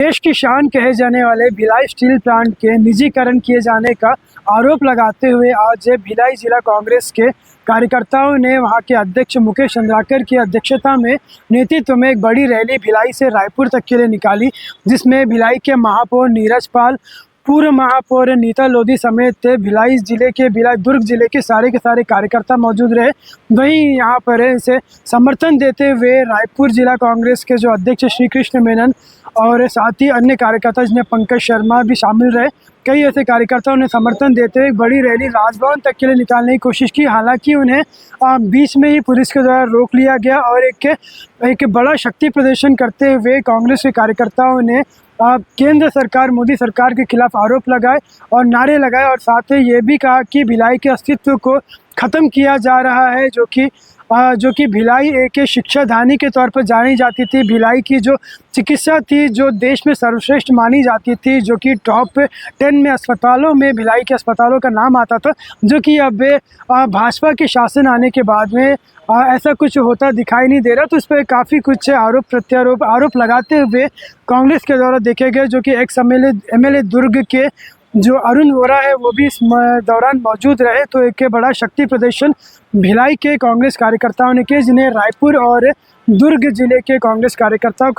देश की शान कहे जाने वाले भिलाई स्टील प्लांट के निजीकरण किए जाने का आरोप लगाते हुए आज भिलाई जिला कांग्रेस के कार्यकर्ताओं ने वहां के अध्यक्ष मुकेश चंद्राकर की अध्यक्षता में नेतृत्व में एक बड़ी रैली भिलाई से रायपुर तक के लिए निकाली, जिसमें भिलाई के महापौर नीरज पाल, पूर्व महापौर नीता लोधी समेत भिलाई दुर्ग जिले के सारे कार्यकर्ता मौजूद रहे। वहीं यहां पर इसे समर्थन देते हुए रायपुर जिला कांग्रेस के जो अध्यक्ष श्री कृष्ण मेनन और साथ ही अन्य कार्यकर्ता जिन्हें पंकज शर्मा भी शामिल रहे, कई ऐसे कार्यकर्ताओं ने समर्थन देते हुए एक बड़ी रैली राजभवन तक के लिए निकालने की कोशिश की। हालांकि उन्हें बीच में ही पुलिस के द्वारा रोक लिया गया और एक बड़ा शक्ति प्रदर्शन करते हुए कांग्रेस के कार्यकर्ताओं ने केंद्र सरकार, मोदी सरकार के खिलाफ आरोप लगाए और नारे लगाए और साथ ही ये भी कहा कि भिलाई के अस्तित्व को ख़त्म किया जा रहा है, जो कि भिलाई एक शिक्षाधानी के तौर पर जानी जाती थी। भिलाई की जो चिकित्सा थी, जो देश में सर्वश्रेष्ठ मानी जाती थी, जो कि टॉप 10 में अस्पतालों में भिलाई के अस्पतालों का नाम आता था, जो कि अब भाजपा के शासन आने के बाद में ऐसा कुछ होता दिखाई नहीं दे रहा। तो इस पर काफ़ी कुछ आरोप लगाते हुए कांग्रेस के द्वारा देखे गए, जो कि एक्स एमएलए दुर्ग के जो अरुण वोरा है वो भी इस दौरान मौजूद रहे। तो एक बड़ा शक्ति प्रदर्शन भिलाई के कांग्रेस कार्यकर्ताओं ने किया, जिन्हें रायपुर और दुर्ग जिले के कांग्रेस कार्यकर्ताओं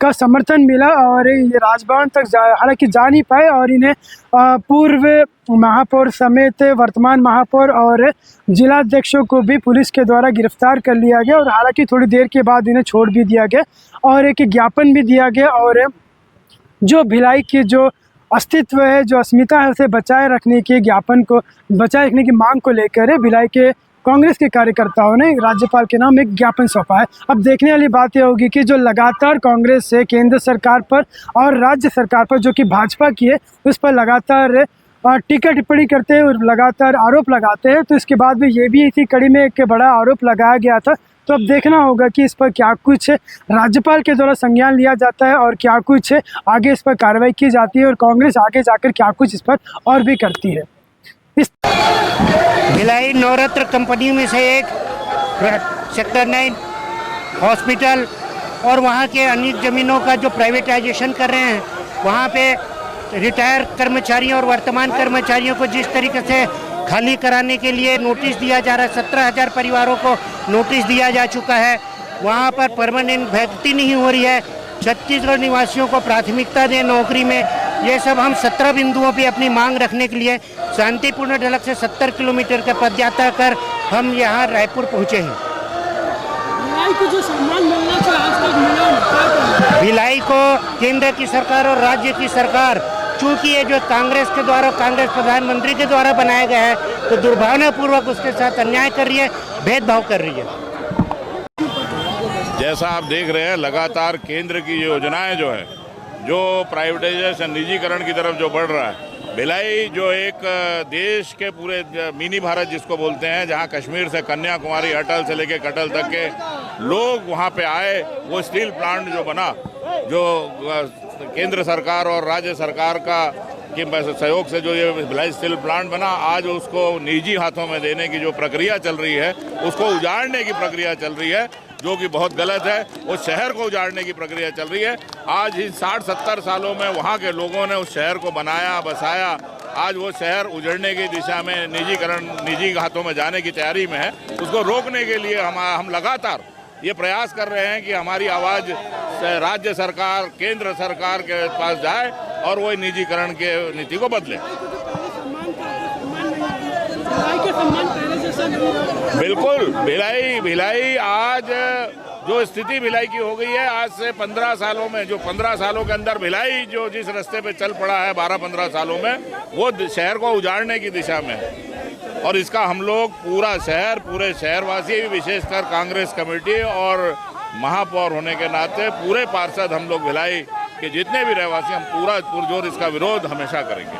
का समर्थन मिला और ये राजभवन तक हालांकि जा नहीं पाए और इन्हें पूर्व महापौर समेत वर्तमान महापौर और जिलाध्यक्षों को भी पुलिस के द्वारा गिरफ्तार कर लिया गया और हालांकि थोड़ी देर के बाद इन्हें छोड़ भी दिया गया और एक ज्ञापन भी दिया गया और जो भिलाई की जो अस्तित्व है, जो अस्मिता है, उसे बचाए रखने की मांग को लेकर भिलाई के कांग्रेस के कार्यकर्ताओं ने राज्यपाल के नाम एक ज्ञापन सौंपा है। अब देखने वाली बात यह होगी कि जो लगातार कांग्रेस से केंद्र सरकार पर और राज्य सरकार पर, जो कि भाजपा की है, उस पर लगातार टीका टिप्पणी करते हैं और लगातार आरोप लगाते हैं। तो इसके बाद भी ये भी इसी कड़ी में एक बड़ा आरोप लगाया गया था। तो अब देखना होगा कि इस पर क्या कुछ राज्यपाल के द्वारा संज्ञान लिया जाता है और क्या कुछ आगे इस पर कार्रवाई की जाती है और कांग्रेस आगे जाकर क्या कुछ इस पर और भी करती है। भिलाई नवरत्न कंपनी में से एक सेक्टर 9 हॉस्पिटल और वहाँ के अनेक ज़मीनों का जो प्राइवेटाइजेशन कर रहे हैं, वहाँ पे रिटायर कर्मचारियों और वर्तमान कर्मचारियों को जिस तरीके से खाली कराने के लिए नोटिस दिया जा रहा है, 17,000 परिवारों को नोटिस दिया जा चुका है। वहाँ पर परमानेंट भर्ती नहीं हो रही है। छत्तीसगढ़ निवासियों को प्राथमिकता दें नौकरी में। ये सब हम 17 बिंदुओं पे अपनी मांग रखने के लिए शांतिपूर्ण ढंग से 70 किलोमीटर का पदयात्रा कर हम यहाँ रायपुर पहुँचे हैं। भिलाई को जो सम्मान मिलना चाहिए आज तक मिला। भिलाई को केंद्र की सरकार और राज्य की सरकार, चूँकि ये जो कांग्रेस के द्वारा, कांग्रेस प्रधानमंत्री के द्वारा बनाया गया है, तो दुर्भावनापूर्वक उसके साथ अन्याय कर रही है, भेदभाव कर रही है। जैसा आप देख रहे हैं, लगातार केंद्र की योजनाएं जो प्राइवेटाइजेशन, निजीकरण की तरफ जो बढ़ रहा है, भिलाई जो एक देश के पूरे मिनी भारत जिसको बोलते हैं, जहां कश्मीर से कन्याकुमारी, अटल से लेके कटल तक के लोग वहां पे आए, वो स्टील प्लांट जो बना, जो केंद्र सरकार और राज्य सरकार के सहयोग से जो ये भिलाई स्टील प्लांट बना, आज उसको निजी हाथों में देने की जो प्रक्रिया चल रही है, उसको उजाड़ने की प्रक्रिया चल रही है, जो कि बहुत गलत है। वो शहर को उजाड़ने की प्रक्रिया चल रही है। आज इन 60-70 सालों में वहाँ के लोगों ने उस शहर को बनाया, बसाया। आज वो शहर उजड़ने की दिशा में, निजी हाथों में जाने की तैयारी में है। उसको रोकने के लिए हम लगातार ये प्रयास कर रहे हैं कि हमारी आवाज़ राज्य सरकार, केंद्र सरकार के पास जाए और वो निजीकरण के नीति को बदले। बिल्कुल, भिलाई आज जो स्थिति भिलाई की हो गई है, आज से 15 सालों में, जो 15 सालों के अंदर भिलाई जो जिस रास्ते पे चल पड़ा है 12-15 सालों में, वो शहर को उजाड़ने की दिशा में है। और इसका हम लोग पूरे शहरवासी, विशेषकर कांग्रेस कमेटी और महापौर होने के नाते पूरे पार्षद हम लोग भिलाई के जितने भी रहवासी, हम पूरा पुरजोर इसका विरोध हमेशा करेंगे।